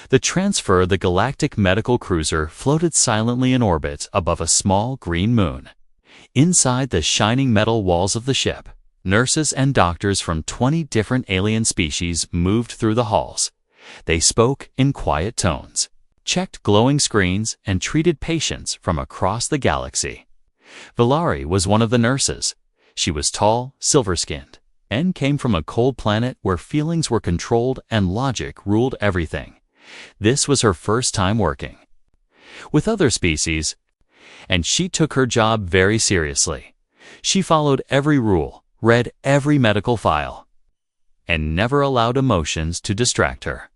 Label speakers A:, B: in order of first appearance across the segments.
A: The galactic medical cruiser floated silently in orbit above a small green moon. Inside the shining metal walls of the ship, nurses and doctors from 20 different alien species moved through the halls. They spoke in quiet tones, checked glowing screens, and treated patients from across the galaxy. Valari was one of the nurses. She was tall, silver-skinned, and came from a cold planet where feelings were controlled and logic ruled everything. This was her first time working with other species, and she took her job very seriously. She followed every rule, read every medical file, and never allowed emotions to distract her.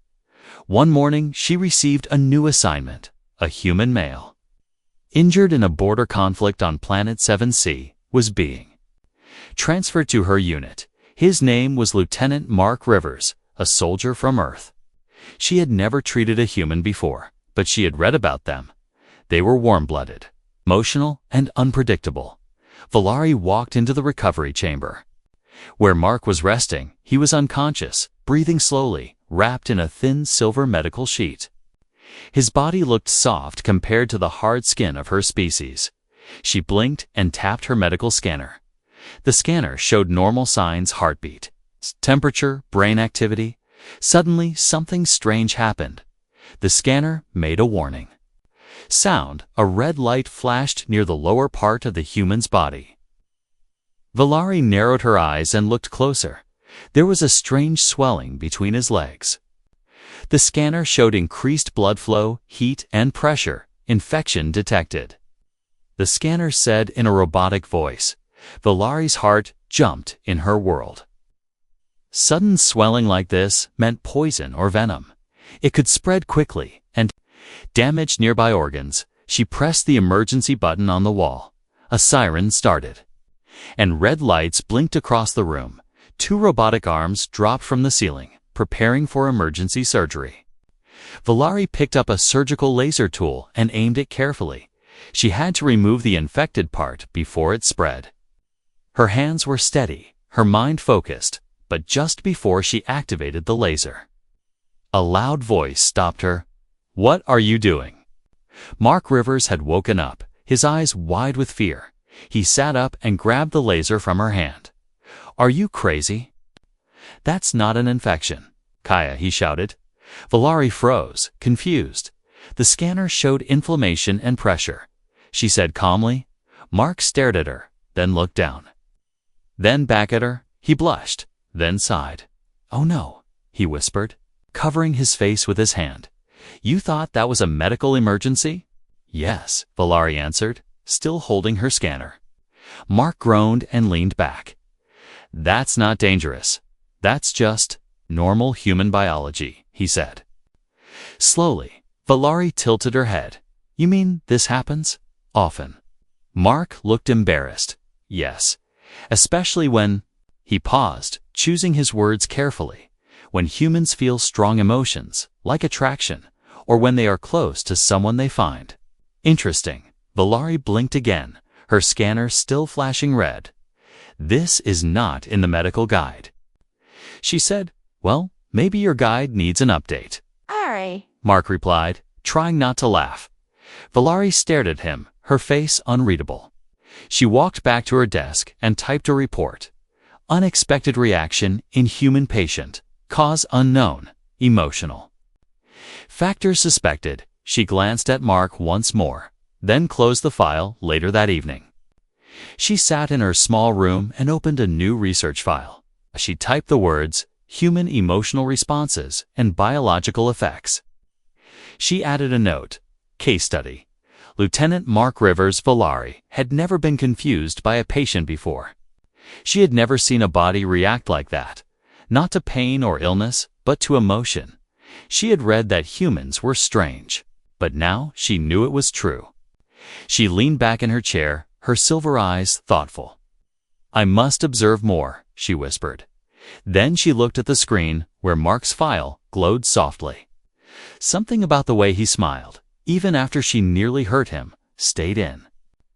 A: One morning, she received a new assignment: a human male, injured in a border conflict on Planet 7C, was being transferred to her unit. His name was Lieutenant Mark Rivers, a soldier from Earth. She had never treated a human before, but she had read about them. They were warm-blooded, emotional, and unpredictable. Valari walked into the recovery chamber. Where Mark was resting, he was unconscious, breathing slowly, wrapped in a thin silver medical sheet. His body looked soft compared to the hard skin of her species. She blinked and tapped her medical scanner. The scanner showed normal signs: heartbeat, temperature, brain activity. Suddenly, something strange happened. The scanner made a warning sound. A red light flashed near the lower part of the human's body. Valari narrowed her eyes and looked closer. There was a strange swelling between his legs. The scanner showed increased blood flow, heat, and pressure. Infection detected. The scanner said in a robotic voice. Valari's heart jumped in her world. Sudden swelling like this meant poison or venom. It could spread quickly and damage nearby organs. She pressed the emergency button on the wall. A siren started, and red lights blinked across the room. 2 robotic arms dropped from the ceiling, preparing for emergency surgery. Valari picked up a surgical laser tool and aimed it carefully. She had to remove the infected part before it spread. Her hands were steady, her mind focused, but just before she activated the laser, a loud voice stopped her. "What are you doing?" Mark Rivers had woken up, his eyes wide with fear. He sat up and grabbed the laser from her hand. "Are you crazy? That's not an infection, Kaya," he shouted. Valari froze, confused. The scanner showed inflammation and pressure. She said calmly. Mark stared at her, then looked down. Then back at her. He blushed, then sighed. "Oh no," he whispered, covering his face with his hand. "You thought that was a medical emergency?" "Yes," Valari answered, still holding her scanner. Mark groaned and leaned back. "That's not dangerous. That's just normal human biology," he said. Slowly, Valari tilted her head. "You mean this happens? Often?" Mark looked embarrassed. "Yes. Especially when—" He paused, choosing his words carefully. "When humans feel strong emotions, like attraction, or when they are close to someone they find interesting." Valari blinked again, her scanner still flashing red. "This is not in the medical guide." She said, "Well, maybe your guide needs an update."
B: Ari,
A: Mark replied, trying not to laugh. Valari stared at him, her face unreadable. She walked back to her desk and typed a report. Unexpected reaction in human patient. Cause unknown. Emotional. Factors suspected. She glanced at Mark once more, then closed the file later that evening. She sat in her small room and opened a new research file. She typed the words, human emotional responses and biological effects. She added a note, case study. Lieutenant Mark Rivers Valari had never been confused by a patient before. She had never seen a body react like that, not to pain or illness, but to emotion. She had read that humans were strange, but now she knew it was true. She leaned back in her chair, her silver eyes thoughtful. "I must observe more," she whispered. Then she looked at the screen where Mark's file glowed softly. Something about the way he smiled, even after she nearly hurt him, stayed in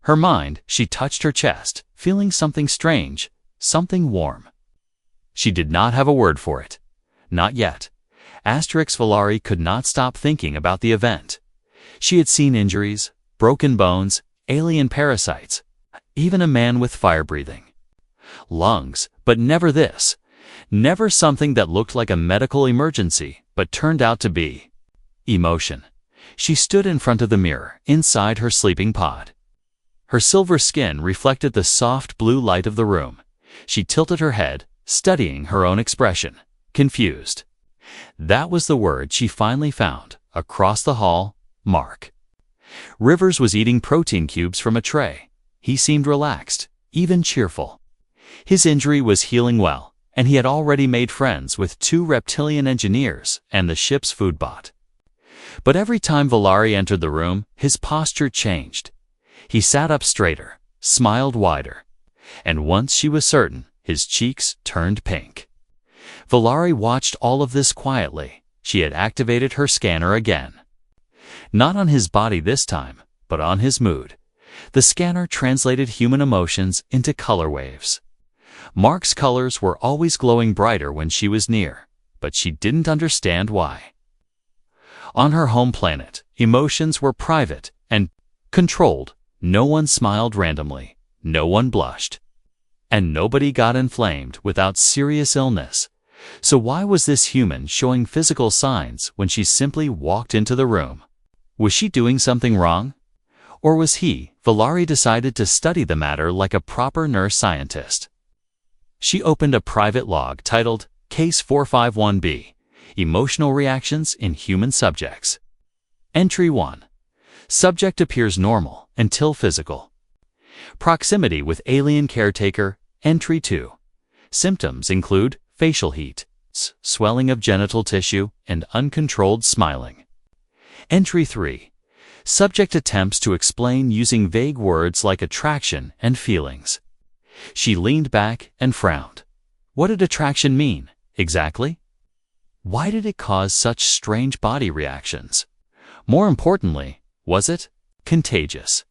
A: her mind. She touched her chest, feeling something strange, something warm. She did not have a word for it. Not yet. Valari could not stop thinking about the event. She had seen injuries, broken bones, alien parasites, even a man with fire-breathing lungs, but never this. Never something that looked like a medical emergency, but turned out to be emotion. She stood in front of the mirror, inside her sleeping pod. Her silver skin reflected the soft blue light of the room. She tilted her head, studying her own expression, confused. That was the word she finally found. Across the hall, Mark. Rivers was eating protein cubes from a tray. He seemed relaxed, even cheerful. His injury was healing well, and he had already made friends with 2 reptilian engineers and the ship's food bot. But every time Valari entered the room, his posture changed. He sat up straighter, smiled wider, and once she was certain, his cheeks turned pink. Valari watched all of this quietly. She had activated her scanner again. Not on his body this time, but on his mood. The scanner translated human emotions into color waves. Mark's colors were always glowing brighter when she was near, but she didn't understand why. On her home planet, emotions were private and controlled. No one smiled randomly, no one blushed, and nobody got inflamed without serious illness. So why was this human showing physical signs when she simply walked into the room? Was she doing something wrong? Or was he, Valari, decided to study the matter like a proper nurse scientist? She opened a private log titled Case 451B, Emotional Reactions in Human Subjects. Entry 1. Subject appears normal until physical. Proximity with alien caretaker. Entry 2. Symptoms include facial heat, swelling of genital tissue, and uncontrolled smiling. Entry 3. Subject attempts to explain using vague words like attraction and feelings. She leaned back and frowned. What did attraction mean, exactly? Why did it cause such strange body reactions? More importantly, was it contagious?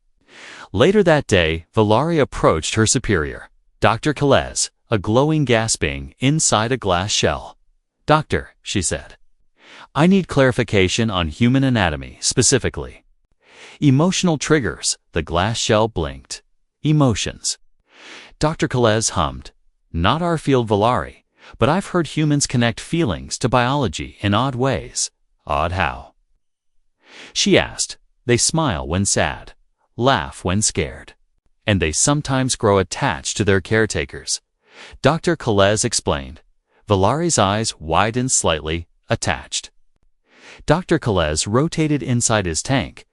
A: Later that day, Valari approached her superior, Dr. Calez, a glowing gas being inside a glass shell. Doctor, she said, I need clarification on human anatomy specifically. Emotional triggers, the glass shell blinked. Emotions. Dr. Calez hummed. Not our field, Valari, but I've heard humans connect feelings to biology in odd ways. Odd how? She asked. They smile when sad, laugh when scared, and they sometimes grow attached to their caretakers. Dr. Calez explained. Valari's eyes widened slightly, attached. Dr. Calez rotated inside his tank.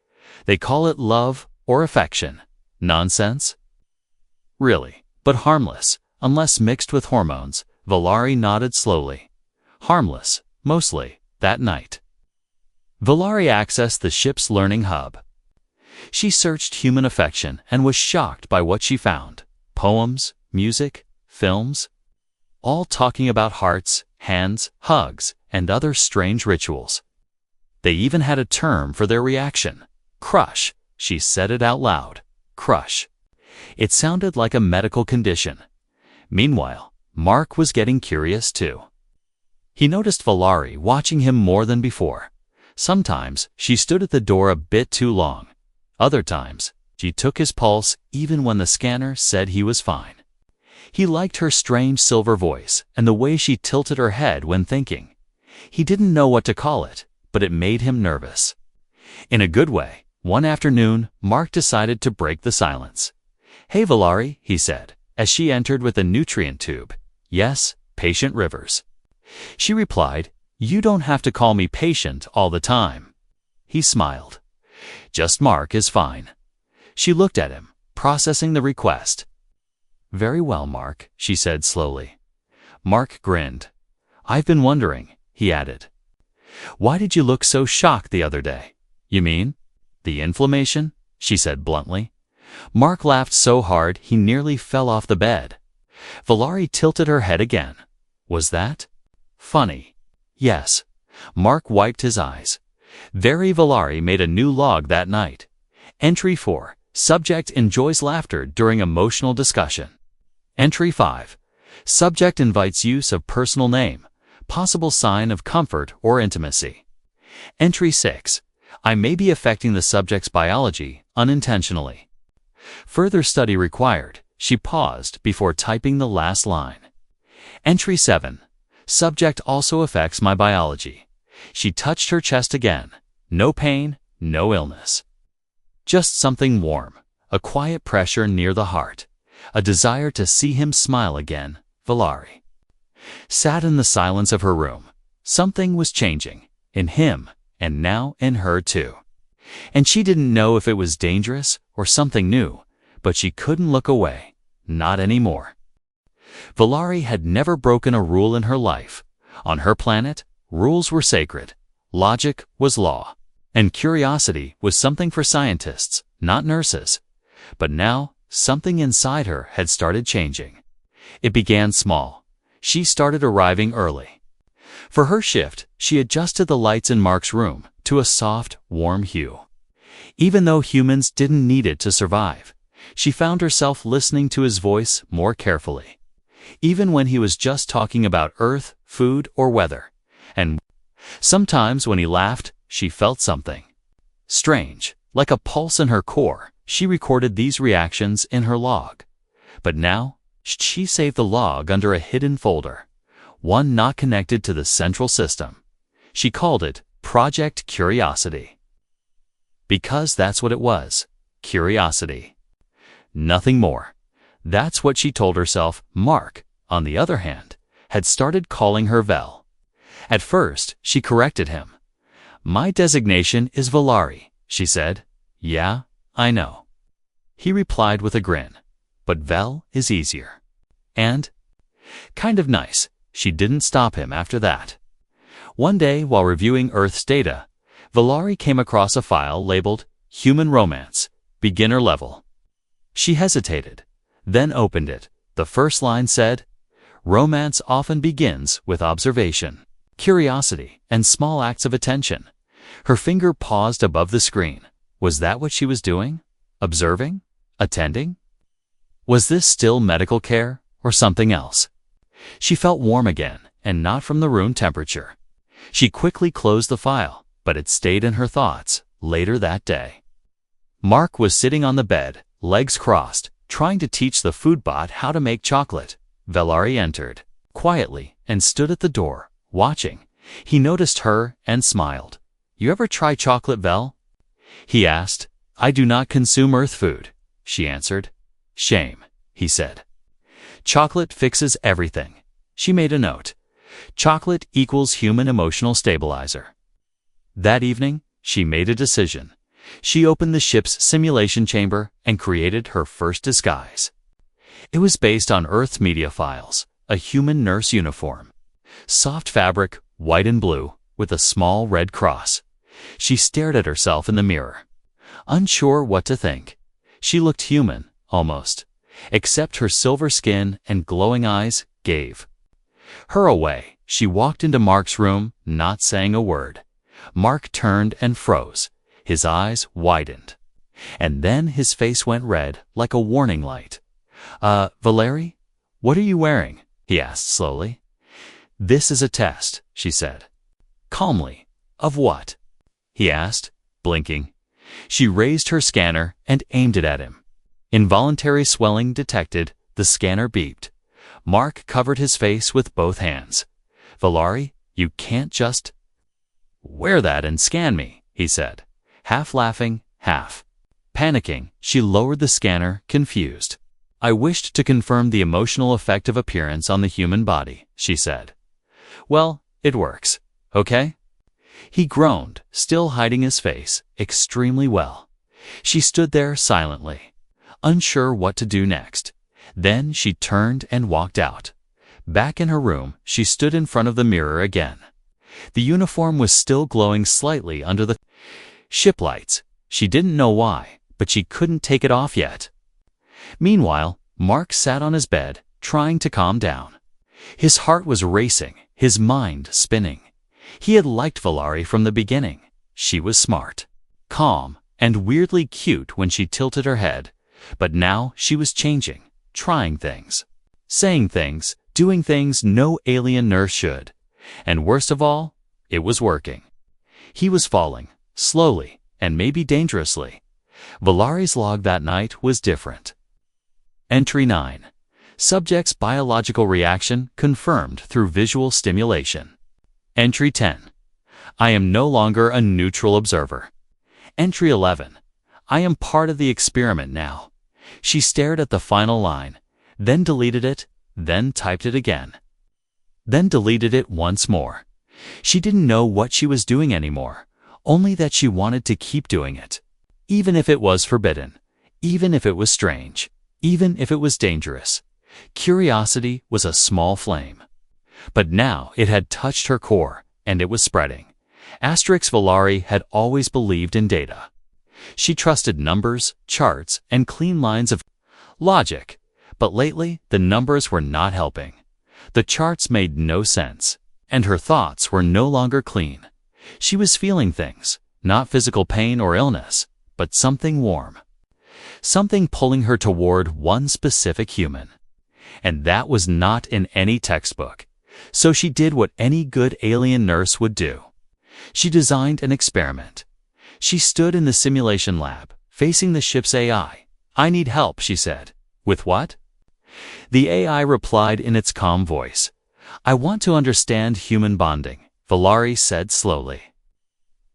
A: They call it love or affection. Nonsense? Really, but harmless, unless mixed with hormones. Valari nodded slowly. Harmless, mostly, that night. Valari accessed the ship's learning hub. She searched human affection and was shocked by what she found. Poems, music, films, all talking about hearts, hands, hugs, and other strange rituals. They even had a term for their reaction. Crush. She said it out loud. Crush. It sounded like a medical condition. Meanwhile, Mark was getting curious too. He noticed Valari watching him more than before. Sometimes she stood at the door a bit too long. Other times, she took his pulse even when the scanner said he was fine. He liked her strange silver voice and the way she tilted her head when thinking. He didn't know what to call it, but it made him nervous. In a good way, one afternoon, Mark decided to break the silence. Hey Valari, he said, as she entered with a nutrient tube. Yes, patient Rivers. She replied, You don't have to call me patient all the time. He smiled. Just Mark is fine. She looked at him, processing the request. Very well, Mark, she said slowly. Mark grinned. I've been wondering, he added. Why did you look so shocked the other day? You mean? The inflammation? She said bluntly. Mark laughed so hard he nearly fell off the bed. Valari tilted her head again. Was that funny? Yes. Mark wiped his eyes. Very Valari made a new log that night. Entry 4. Subject enjoys laughter during emotional discussion. Entry 5. Subject invites use of personal name. possible sign of comfort or intimacy. Entry 6. I may be affecting the subject's biology unintentionally. Further study required. She paused before typing the last line. Entry 7. Subject also affects my biology. She touched her chest again. No pain, no illness. Just something warm, a quiet pressure near the heart, a desire to see him smile again. Valari sat in the silence of her room. Something was changing, in him, and now in her too. And she didn't know if it was dangerous or something new, but she couldn't look away, not anymore. Valari had never broken a rule in her life. On her planet, rules were sacred, logic was law, and curiosity was something for scientists, not nurses. But now, something inside her had started changing. It began small. She started arriving early. For her shift, she adjusted the lights in Mark's room to a soft, warm hue. Even though humans didn't need it to survive, she found herself listening to his voice more carefully. Even when he was just talking about Earth, food, or weather. And sometimes when he laughed, she felt something strange, like a pulse in her core. She recorded these reactions in her log. But now, she saved the log under a hidden folder, one not connected to the central system. She called it Project Curiosity. Because that's what it was, curiosity. Nothing more. That's what she told herself. Mark, on the other hand, had started calling her Vel. At first, she corrected him. My designation is Valari, she said. Yeah, I know. He replied with a grin. But Vel is easier. And? Kind of nice. She didn't stop him after that. One day, while reviewing Earth's data, Valari came across a file labeled Human Romance, Beginner Level. She hesitated, then opened it. The first line said, Romance often begins with observation, curiosity, and small acts of attention. Her finger paused above the screen. Was that what she was doing? Observing? Attending? Was this still medical care or something else? She felt warm again, and not from the room temperature. She quickly closed the file, but it stayed in her thoughts. Later that day, Mark was sitting on the bed, legs crossed, trying to teach the food bot how to make chocolate. Valari entered quietly and stood at the door, watching. He noticed her and smiled. You ever try chocolate, Vel? He asked. I do not consume Earth food, she answered. Shame, he said. Chocolate fixes everything. She made a note. Chocolate equals human emotional stabilizer. That evening, she made a decision. She opened the ship's simulation chamber and created her first disguise. It was based on Earth's media files, a human nurse uniform. Soft fabric, white and blue, with a small red cross. She stared at herself in the mirror. Unsure what to think. She looked human, almost, except her silver skin and glowing eyes gave her away. She walked into Mark's room, not saying a word. Mark turned and froze. His eyes widened. And then his face went red, like a warning light. Valari? What are you wearing? He asked slowly. This is a test, she said. Calmly. Of what? He asked, blinking. She raised her scanner and aimed it at him. Involuntary swelling detected. The scanner beeped. Mark covered his face with both hands. Valari, you can't just wear that and scan me, he said. Half laughing, half panicking, she lowered the scanner, confused. I wished to confirm the emotional effect of appearance on the human body, she said. Well, it works, okay? He groaned, still hiding his face, extremely well. She stood there silently, unsure what to do next. Then she turned and walked out. Back in her room, she stood in front of the mirror again. The uniform was still glowing slightly under the ship lights. She didn't know why, but she couldn't take it off yet. Meanwhile, Mark sat on his bed, trying to calm down. His heart was racing, his mind spinning. He had liked Valari from the beginning. She was smart, calm, and weirdly cute when she tilted her head. But now she was changing, trying things, saying things, doing things no alien nurse should. And worst of all, it was working. He was falling, slowly, and maybe dangerously. Valari's log that night was different. Entry 9. Subject's biological reaction confirmed through visual stimulation. Entry 10. I am no longer a neutral observer. Entry 11. I am part of the experiment now. She stared at the final line, then deleted it, then typed it again. Then deleted it once more. She didn't know what she was doing anymore, only that she wanted to keep doing it. Even if it was forbidden, even if it was strange, even if it was dangerous. Curiosity was a small flame. But now it had touched her core, and it was spreading. Valari had always believed in data. She trusted numbers, charts, and clean lines of logic. But lately, the numbers were not helping. The charts made no sense, and her thoughts were no longer clean. She was feeling things, not physical pain or illness, but something warm. Something pulling her toward one specific human. And that was not in any textbook. So she did what any good alien nurse would do. She designed an experiment. She stood in the simulation lab, facing the ship's AI. I need help, she said. With what? The AI replied in its calm voice. I want to understand human bonding, Valari said slowly.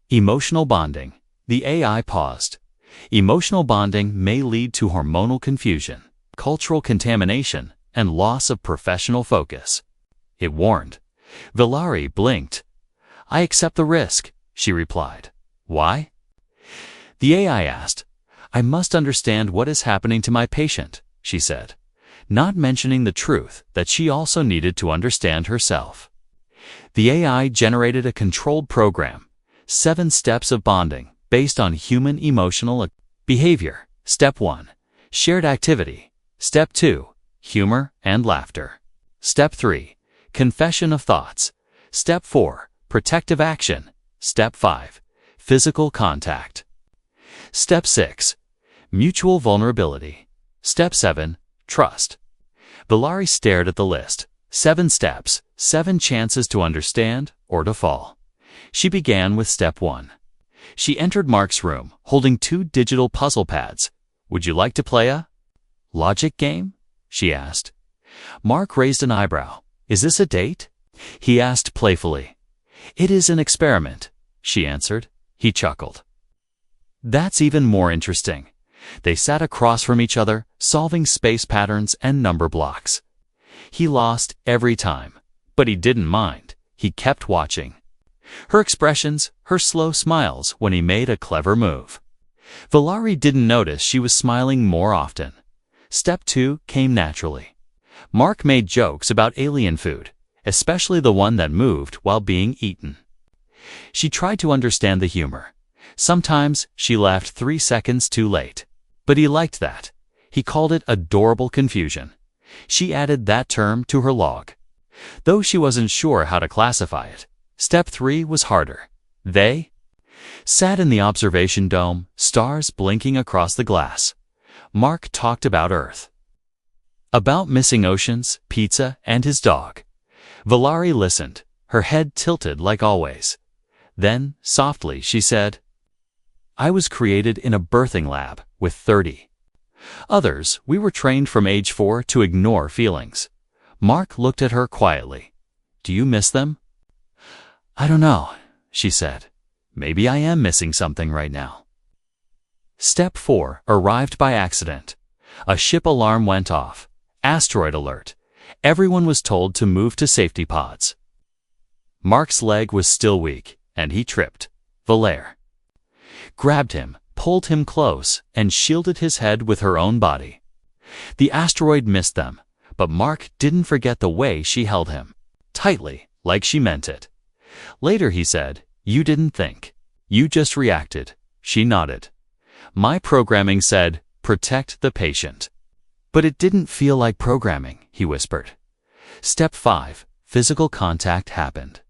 A: Emotional bonding. The AI paused. Emotional bonding may lead to hormonal confusion, cultural contamination, and loss of professional focus. It warned. Valari blinked. I accept the risk, she replied. Why? The AI asked. I must understand what is happening to my patient, she said, not mentioning the truth that she also needed to understand herself. The AI generated a controlled program, 7 steps of bonding based on human emotional behavior. Step 1, shared activity. Step 2, humor and laughter. Step 3, confession of thoughts. Step 4, protective action. Step 5, physical contact. Step 6, mutual vulnerability. Step 7, trust. Valari stared at the list. 7 steps, 7 chances to understand or to fall. She began with step 1. She entered Mark's room, holding 2 digital puzzle pads. Would you like to play a logic game? She asked. Mark raised an eyebrow. Is this a date? He asked playfully. It is an experiment, she answered. He chuckled. That's even more interesting. They sat across from each other, solving space patterns and number blocks. He lost every time, but he didn't mind. He kept watching. Her expressions, her slow smiles when he made a clever move. Valari didn't notice she was smiling more often. Step 2 came naturally. Mark made jokes about alien food, especially the one that moved while being eaten. She tried to understand the humor. Sometimes she laughed 3 seconds too late. But he liked that. He called it adorable confusion. She added that term to her log, though she wasn't sure how to classify it. Step 3 was harder. They sat in the observation dome, stars blinking across the glass. Mark talked about Earth, about missing oceans, pizza, and his dog. Valari listened, her head tilted like always. Then, softly, she said, I was created in a birthing lab with 30 others. We were trained from age 4 to ignore feelings. Mark looked at her quietly. Do you miss them? I don't know, she said. Maybe I am missing something right now. Step 4 arrived by accident. A ship alarm went off. Asteroid alert. Everyone was told to move to safety pods. Mark's leg was still weak, and he tripped. Valère grabbed him, pulled him close, and shielded his head with her own body. The asteroid missed them, but Mark didn't forget the way she held him. Tightly, like she meant it. Later he said, You didn't think. You just reacted. She nodded. My programming said, protect the patient. But it didn't feel like programming, he whispered. Step 5, physical contact happened.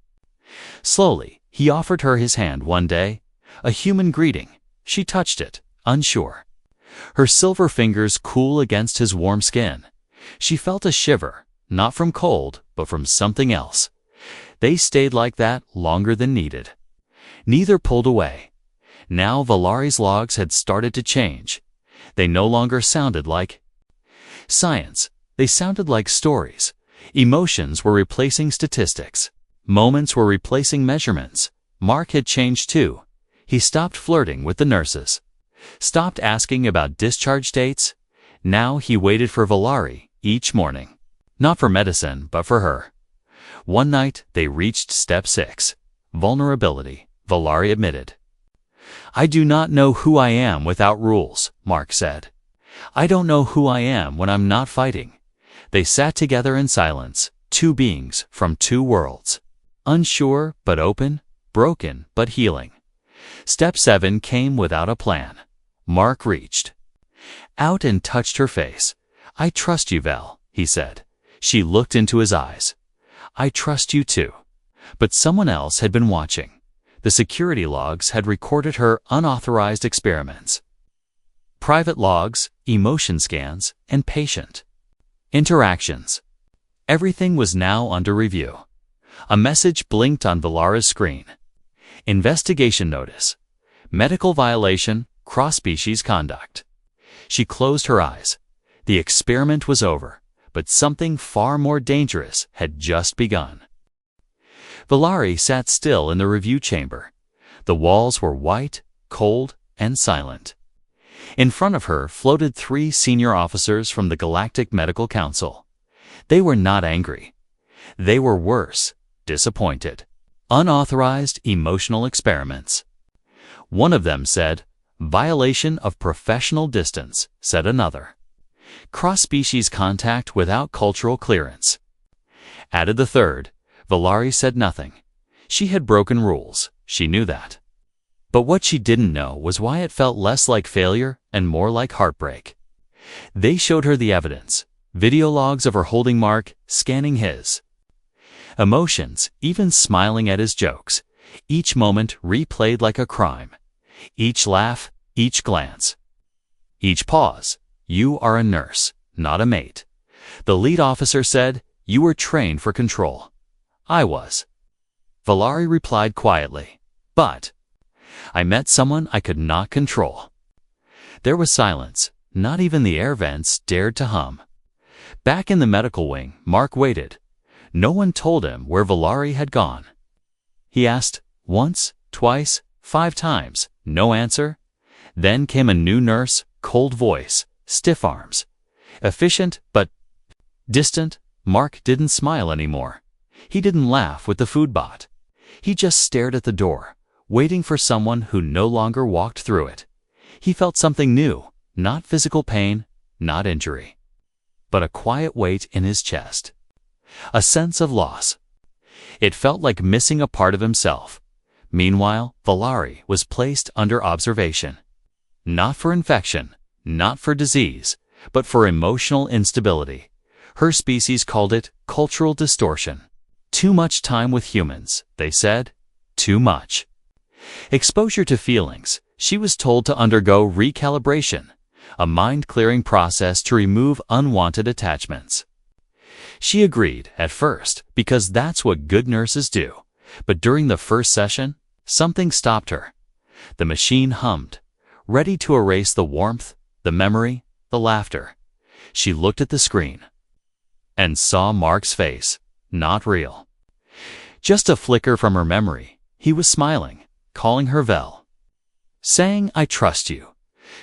A: Slowly, he offered her his hand one day, a human greeting. She touched it, unsure. Her silver fingers cool against his warm skin. She felt a shiver, not from cold, but from something else. They stayed like that longer than needed. Neither pulled away. Now Valari's logs had started to change. They no longer sounded like science. They sounded like stories. Emotions were replacing statistics. Moments were replacing measurements. Mark had changed too. He stopped flirting with the nurses. Stopped asking about discharge dates. Now he waited for Valari each morning. Not for medicine, but for her. One night, they reached step 6. Vulnerability, Valari admitted. "I do not know who I am without rules," Mark said. "I don't know who I am when I'm not fighting." They sat together in silence, two beings from two worlds. Unsure but open, broken but healing. Step 7 came without a plan. Mark reached out and touched her face. "I trust you, Val," he said. She looked into his eyes. "I trust you too." But someone else had been watching. The security logs had recorded her unauthorized experiments. Private logs, emotion scans, and patient interactions. Everything was now under review. A message blinked on Valara's screen. Investigation notice. Medical violation, cross-species conduct. She closed her eyes. The experiment was over, but something far more dangerous had just begun. Valari sat still in the review chamber. The walls were white, cold, and silent. In front of her floated 3 senior officers from the Galactic Medical Council. They were not angry. They were worse, disappointed. Unauthorized emotional experiments. One of them said, "Violation of professional distance," said another. "Cross-species contact without cultural clearance," added the third. Valari said nothing. She had broken rules, she knew that. But what she didn't know was why it felt less like failure and more like heartbreak. They showed her the evidence, video logs of her holding Mark, scanning his emotions, even smiling at his jokes, each moment replayed like a crime. Each laugh, each glance, each pause. "You are a nurse, not a mate." The lead officer said, "You were trained for control." "I was." Valari replied quietly, "But I met someone I could not control." There was silence. Not even the air vents dared to hum. Back in the medical wing, Mark waited. No one told him where Valari had gone. He asked once, twice, 5 times. No answer. Then came a new nurse, cold voice, stiff arms. Efficient, but distant. Mark didn't smile anymore. He didn't laugh with the food bot. He just stared at the door, waiting for someone who no longer walked through it. He felt something new, not physical pain, not injury, but a quiet weight in his chest. A sense of loss. It felt like missing a part of himself. Meanwhile, Valari was placed under observation. Not for infection, not for disease, but for emotional instability. Her species called it cultural distortion. Too much time with humans, they said. Too much. Exposure to feelings. She was told to undergo recalibration, a mind-clearing process to remove unwanted attachments. She agreed at first because that's what good nurses do. But during the first session, something stopped her. The machine hummed, ready to erase the warmth, the memory, the laughter. She looked at the screen and saw Mark's face, not real. Just a flicker from her memory. He was smiling, calling her Vel, saying, "I trust you."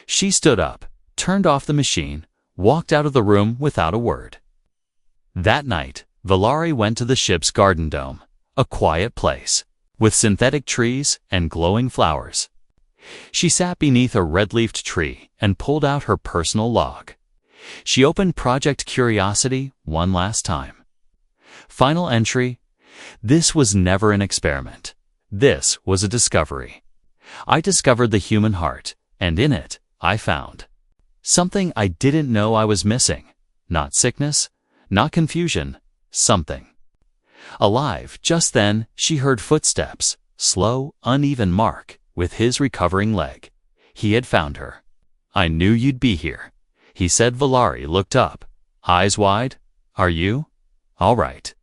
A: She stood up, turned off the machine, walked out of the room without a word. That night, Valari went to the ship's garden dome, a quiet place, with synthetic trees and glowing flowers. She sat beneath a red-leafed tree and pulled out her personal log. She opened Project Curiosity one last time. Final entry: "This was never an experiment. This was a discovery. I discovered the human heart, and in it, I found something I didn't know I was missing. Not sickness, not confusion, something alive." Just then, she heard footsteps, slow, uneven. Mark, with his recovering leg. He had found her. "I knew you'd be here," he said. Valari looked up, eyes wide. "Are you all right?"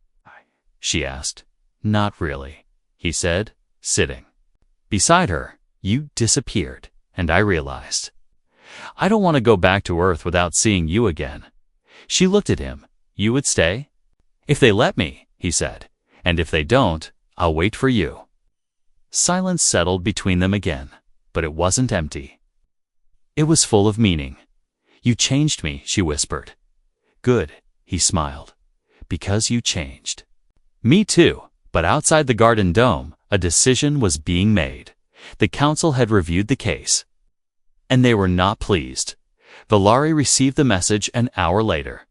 A: she asked. Not really, he said, sitting beside her. You disappeared, and I realized. I don't want to go back to Earth without seeing you again. She looked at him. You would stay? If they let me, he said, and if they don't, I'll wait for you. Silence settled between them again, but it wasn't empty. It was full of meaning. You changed me, she whispered. Good, he smiled, because you changed. Me too, but outside the garden dome, a decision was being made. The council had reviewed the case, and they were not pleased. Valari received the message an hour later.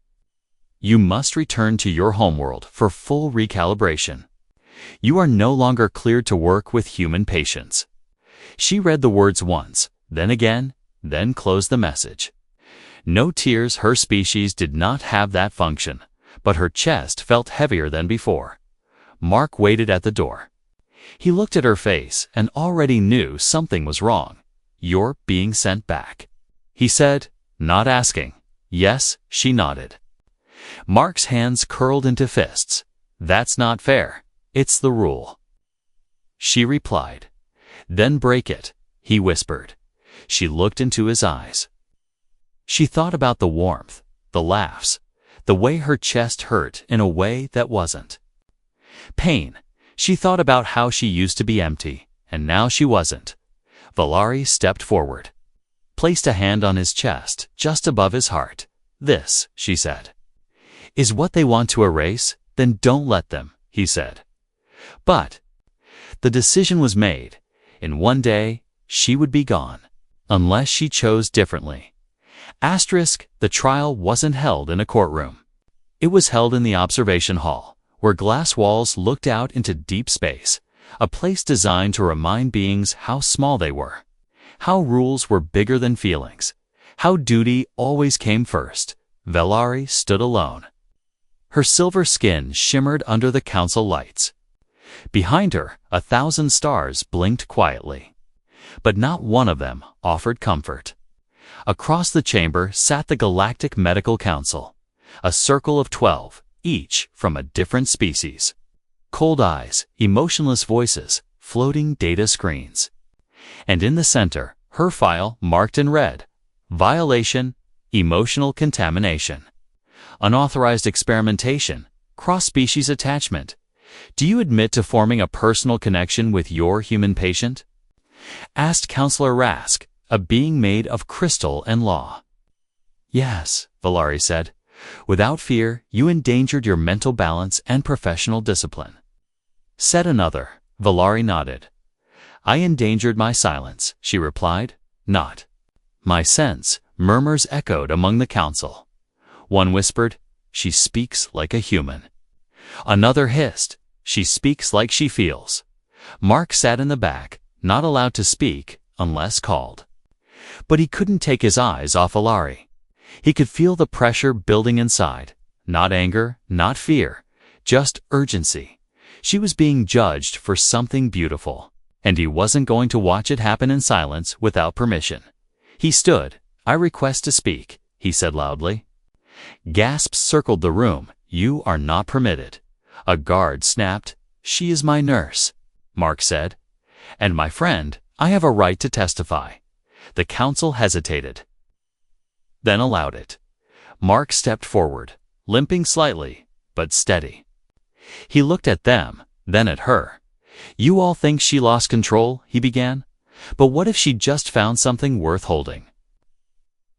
A: You must return to your homeworld for full recalibration. You are no longer cleared to work with human patients. She read the words once, then again, then closed the message. No tears, her species did not have that function, but her chest felt heavier than before. Mark waited at the door. He looked at her face and already knew something was wrong. You're being sent back, he said, not asking. Yes, she nodded. Mark's hands curled into fists. That's not fair. It's the rule. She replied. Then break it, he whispered. She looked into his eyes. She thought about the warmth, the laughs, the way her chest hurt in a way that wasn't pain. She thought about how she used to be empty, and now she wasn't. Valari stepped forward, placed a hand on his chest, just above his heart. This, she said, is what they want to erase? Then don't let them, he said. But the decision was made. In one day, she would be gone, unless she chose differently. The trial wasn't held in a courtroom. It was held in the observation hall, where glass walls looked out into deep space, a place designed to remind beings how small they were, how rules were bigger than feelings, how duty always came first. Valari stood alone. Her silver skin shimmered under the council lights. Behind her, 1,000 stars blinked quietly, but not one of them offered comfort. Across the chamber sat the Galactic Medical Council, a circle of 12, each from a different species. Cold eyes, emotionless voices, floating data screens. And in the center, her file marked in red: violation, emotional contamination, unauthorized experimentation, cross-species attachment. Do you admit to forming a personal connection with your human patient? Asked Counselor Rask, a being made of crystal and law. Yes, Valari said. Without fear, you endangered your mental balance and professional discipline. Said another. Valari nodded. I endangered my silence, she replied. Not my sense. Murmurs echoed among the council. One whispered, she speaks like a human. Another hissed, she speaks like she feels. Mark sat in the back, not allowed to speak unless called. But he couldn't take his eyes off Valari. He could feel the pressure building inside. Not anger, not fear, just urgency. She was being judged for something beautiful, and he wasn't going to watch it happen in silence without permission. He stood. I request to speak, he said loudly. Gasps circled the room. You are not permitted. A guard snapped. She is my nurse, Mark said. And my friend, I have a right to testify. The council hesitated, then allowed it. Mark stepped forward, limping slightly, but steady. He looked at them, then at her. You all think she lost control, he began. But what if she just found something worth holding?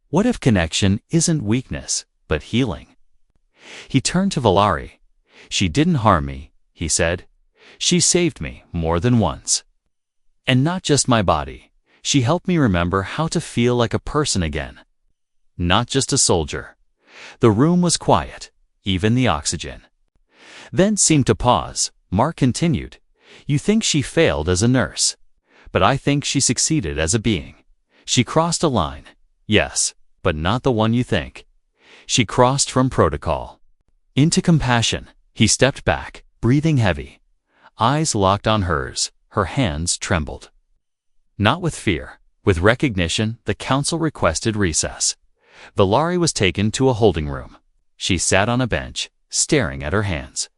A: What if connection isn't weakness, but healing? He turned to Valari. She didn't harm me, he said. She saved me more than once. And not just my body. She helped me remember how to feel like a person again, not just a soldier. The room was quiet, even the oxygen. Then seemed to pause. Mark continued. You think she failed as a nurse, but I think she succeeded as a being. She crossed a line, yes, but not the one you think. She crossed from protocol into compassion. He stepped back, breathing heavy. Eyes locked on hers, her hands trembled. Not with fear, with recognition. The council requested recess. Valari was taken to a holding room. She sat on a bench, staring at her hands.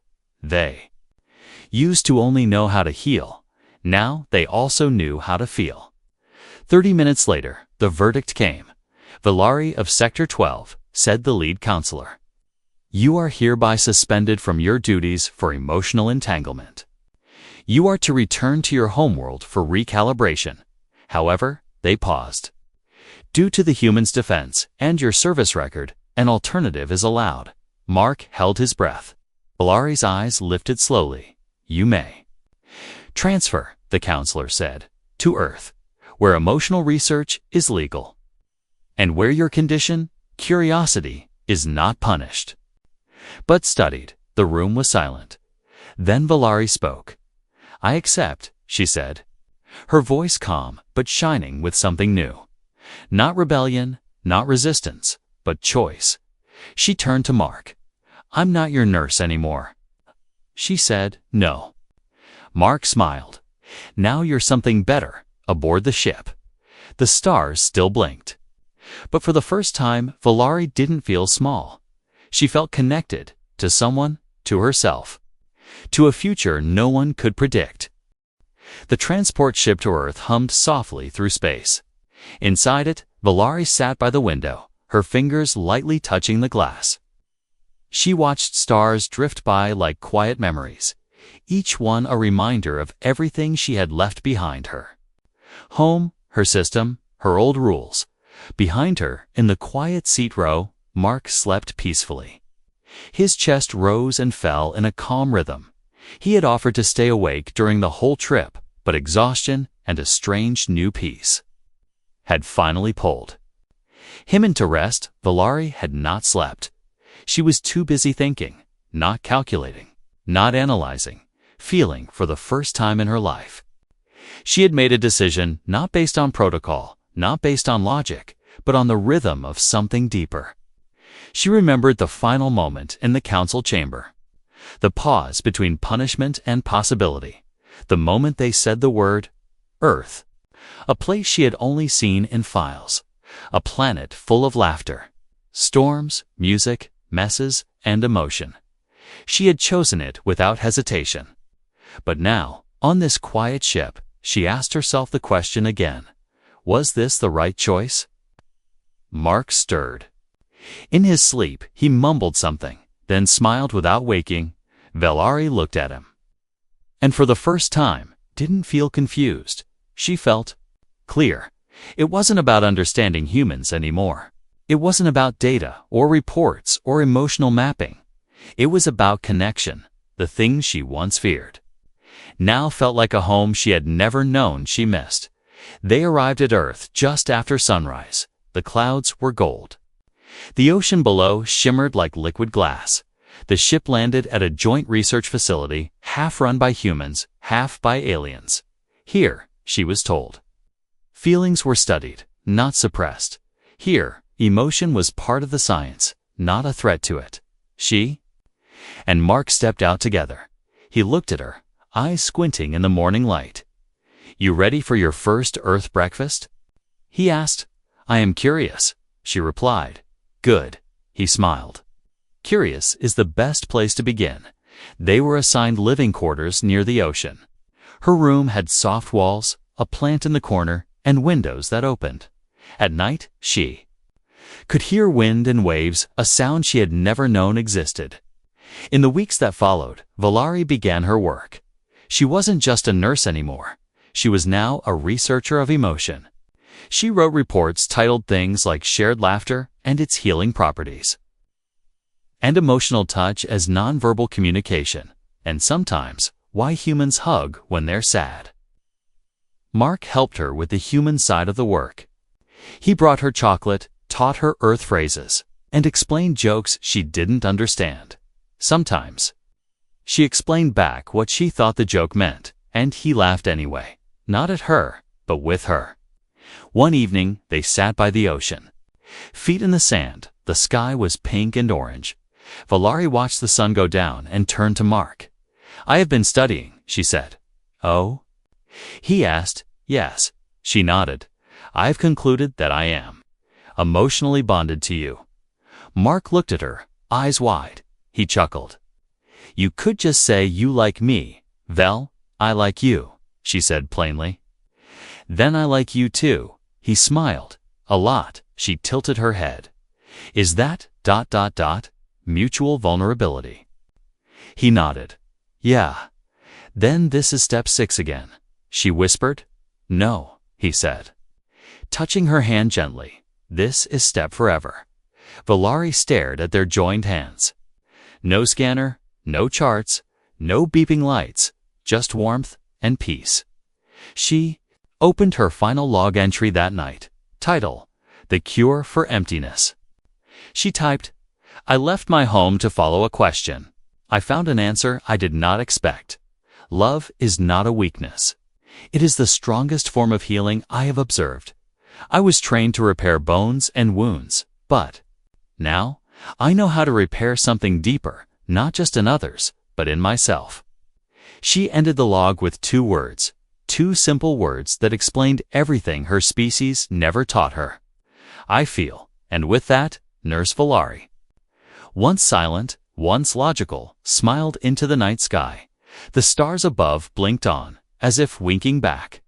A: used to only know how to heal. Now they also knew how to feel. 30 minutes later, the verdict came. Valari of Sector 12, said the lead counselor. You are hereby suspended from your duties for emotional entanglement. You are to return to your homeworld for recalibration. However, they paused. Due to the human's defense and your service record, an alternative is allowed. Mark held his breath. Valari's eyes lifted slowly. You may. Transfer, the counselor said, to Earth, where emotional research is legal. And where your condition, curiosity, is not punished. But studied, the room was silent. Then Valari spoke. I accept, she said, her voice calm but shining with something new. Not rebellion, not resistance, but choice. She turned to Mark. I'm not your nurse anymore. She said, no. Mark smiled. Now you're something better, aboard the ship. The stars still blinked. But for the first time, Valari didn't feel small. She felt connected to someone, to herself, to a future no one could predict. The transport ship to Earth hummed softly through space. Inside it, Valari sat by the window, her fingers lightly touching the glass. She watched stars drift by like quiet memories, each one a reminder of everything she had left behind her. Home, her system, her old rules. Behind her, in the quiet seat row, Mark slept peacefully. His chest rose and fell in a calm rhythm. He had offered to stay awake during the whole trip, but exhaustion and a strange new peace had finally pulled him into rest. Valari had not slept. She was too busy thinking, not calculating, not analyzing, feeling for the first time in her life. She had made a decision not based on protocol, not based on logic, but on the rhythm of something deeper. She remembered the final moment in the council chamber. The pause between punishment and possibility. The moment they said the word, Earth. A place she had only seen in files. A planet full of laughter, storms, music, messes, and emotion. She had chosen it without hesitation. But now, on this quiet ship, she asked herself the question again. Was this the right choice? Mark stirred. In his sleep, he mumbled something, then smiled without waking. Valari looked at him, and for the first time, didn't feel confused. She felt clear. It wasn't about understanding humans anymore. It wasn't about data or reports or emotional mapping. It was about connection, the thing she once feared. Now felt like a home she had never known she missed. They arrived at Earth just after sunrise. The clouds were gold. The ocean below shimmered like liquid glass. The ship landed at a joint research facility, half run by humans, half by aliens. Here, she was told, feelings were studied, not suppressed. Here, emotion was part of the science, not a threat to it. She and Mark stepped out together. He looked at her, eyes squinting in the morning light. You ready for your first Earth breakfast? He asked. I am curious, she replied. Good, he smiled. Curious is the best place to begin. They were assigned living quarters near the ocean. Her room had soft walls, a plant in the corner, and windows that opened. At night, she could hear wind and waves, a sound she had never known existed. In the weeks that followed, Valari began her work. She wasn't just a nurse anymore. She was now a researcher of emotion. She wrote reports titled things like Shared Laughter and Its Healing Properties, and Emotional Touch as Nonverbal Communication, and sometimes Why Humans Hug When They're Sad. Mark helped her with the human side of the work. He brought her chocolate, taught her Earth phrases, and explained jokes she didn't understand. Sometimes she explained back what she thought the joke meant, and he laughed anyway, not at her, but with her. One evening, they sat by the ocean. Feet in the sand, the sky was pink and orange. Valari watched the sun go down and turned to Mark. I have been studying, she said. Oh? He asked. Yes. She nodded. I've concluded that I am emotionally bonded to you. Mark looked at her, eyes wide. He chuckled. You could just say you like me, "Vel, I like you," she said plainly. "Then I like you too." He smiled. "A lot." She tilted her head. "Is that ... mutual vulnerability?" He nodded. "Yeah." "Then this is step 6 again," she whispered. "No," he said, touching her hand gently. "This is step forever." Valari stared at their joined hands. No scanner, no charts, no beeping lights, just warmth and peace. She opened her final log entry that night. Title: The Cure for Emptiness. She typed, "I left my home to follow a question. I found an answer I did not expect. Love is not a weakness. It is the strongest form of healing I have observed. I was trained to repair bones and wounds, but now I know how to repair something deeper, not just in others, but in myself." She ended the log with 2 words, 2 simple words that explained everything her species never taught her. "I feel," and with that, Nurse Valari, once silent, once logical, smiled into the night sky. The stars above blinked on, as if winking back.